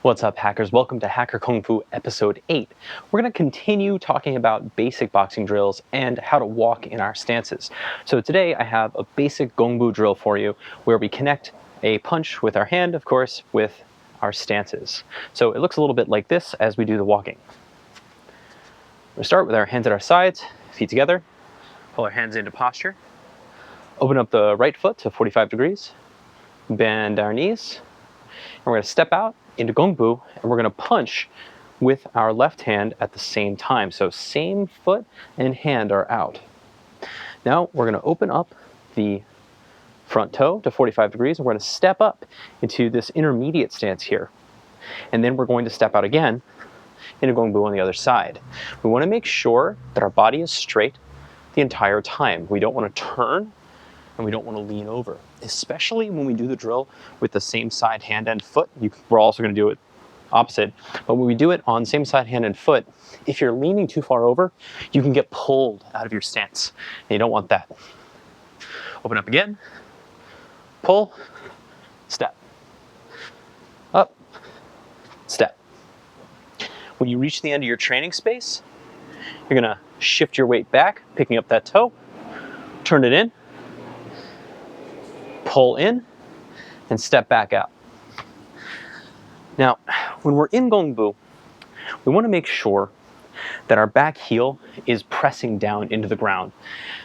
What's up, hackers? Welcome to Hacker Kung Fu episode 8. We're going to continue talking about basic boxing drills and how to walk in our stances. So today I have a basic Gong Bu drill for you where we connect a punch with our hand, of course, with our stances. So it looks a little bit like this as we do the walking. We'll start with our hands at our sides, feet together, pull our hands into posture, open up the right foot to 45 degrees, bend our knees, and we're going to step out into Gong Bu, and we're going to punch with our left hand at the same time. So same foot and hand are out. Now we're going to open up the front toe to 45 degrees, and we're going to step up into this intermediate stance here. And then we're going to step out again into Gong Bu on the other side. We want to make sure that our body is straight the entire time. We don't want to turn, and we don't want to lean over, especially when we do the drill with the same side hand and foot. We're also going to do it opposite, but when we do it on same side hand and foot, if you're leaning too far over, you can get pulled out of your stance, and you don't want that. Open up again, pull, step, up, step. When you reach the end of your training space, you're going to shift your weight back, picking up that toe, turn it in, pull in, and step back out. Now, when we're in Gong Bu, we want to make sure that our back heel is pressing down into the ground,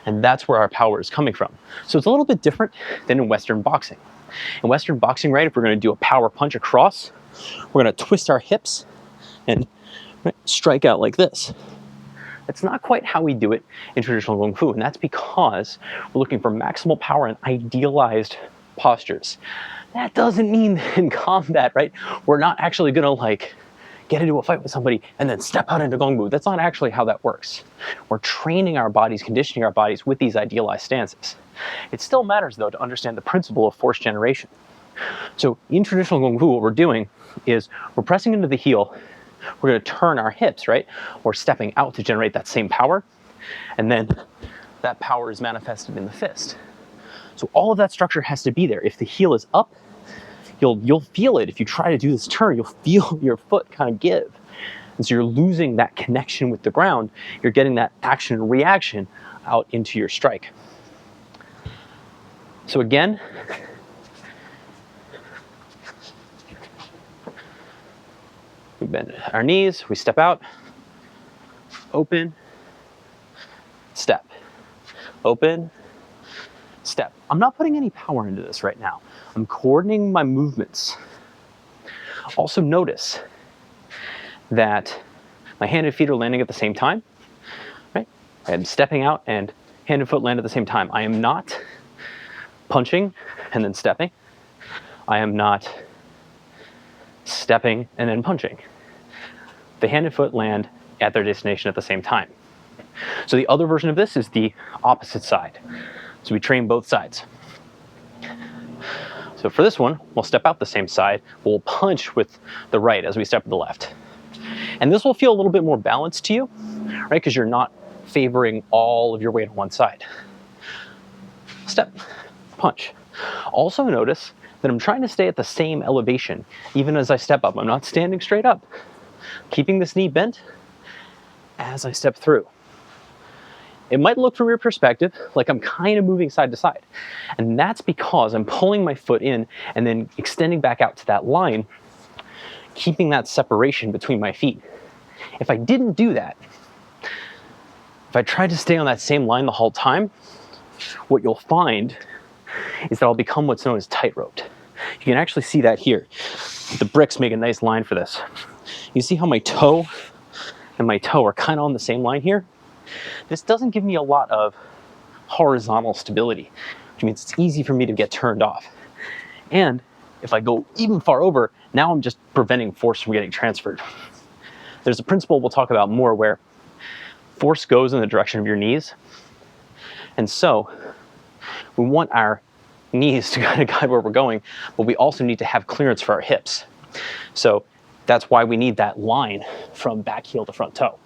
and that's where our power is coming from. So it's a little bit different than in Western boxing. In Western boxing, right, if we're going to do a power punch across, we're going to twist our hips and strike out like this. That's not quite how we do it in traditional Kung Fu, and that's because we're looking for maximal power and idealized postures. That doesn't mean that in combat, right, we're not actually gonna get into a fight with somebody and then step out into Gong Bu. That's not actually how that works. We're training our bodies, conditioning our bodies with these idealized stances. It still matters, though, to understand the principle of force generation. So in traditional Kung Fu, what we're doing is we're pressing into the heel. We're going to turn our hips, right? We're stepping out to generate that same power, and then that power is manifested in the fist. So all of that structure has to be there. If the heel is up, you'll feel it. If you try to do this turn, you'll feel your foot kind of give. And so you're losing that connection with the ground. You're getting that action and reaction out into your strike. So again, we bend our knees, we step out, open, step, open, step. I'm not putting any power into this right now. I'm coordinating my movements. Also notice that my hand and feet are landing at the same time, right? I'm stepping out and hand and foot land at the same time. I am not punching and then stepping. I am not stepping and then punching. The hand and foot land at their destination at the same time. So the other version of this is the opposite side. So we train both sides. So for this one, we'll step out the same side. We'll punch with the right as we step to the left. And this will feel a little bit more balanced to you, right? Because you're not favoring all of your weight on one side. Step, punch. Also notice that I'm trying to stay at the same elevation even as I step up. I'm not standing straight up. Keeping this knee bent as I step through. It might look from your perspective like I'm kind of moving side to side. And that's because I'm pulling my foot in and then extending back out to that line, keeping that separation between my feet. If I didn't do that, if I tried to stay on that same line the whole time, what you'll find is that I'll become what's known as tight-roped. You can actually see that here. The bricks make a nice line for this. You see how my toe and my toe are kind of on the same line here? This doesn't give me a lot of horizontal stability, which means it's easy for me to get turned off. And if I go even far over, now I'm just preventing force from getting transferred. There's a principle we'll talk about more where force goes in the direction of your knees. And so we want our knees to kind of guide where we're going, but we also need to have clearance for our hips. So that's why we need that line from back heel to front toe.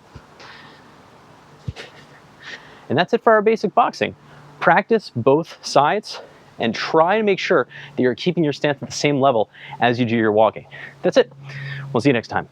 And that's it for our basic boxing. Practice both sides and try to make sure that you're keeping your stance at the same level as you do your walking. That's it. We'll see you next time.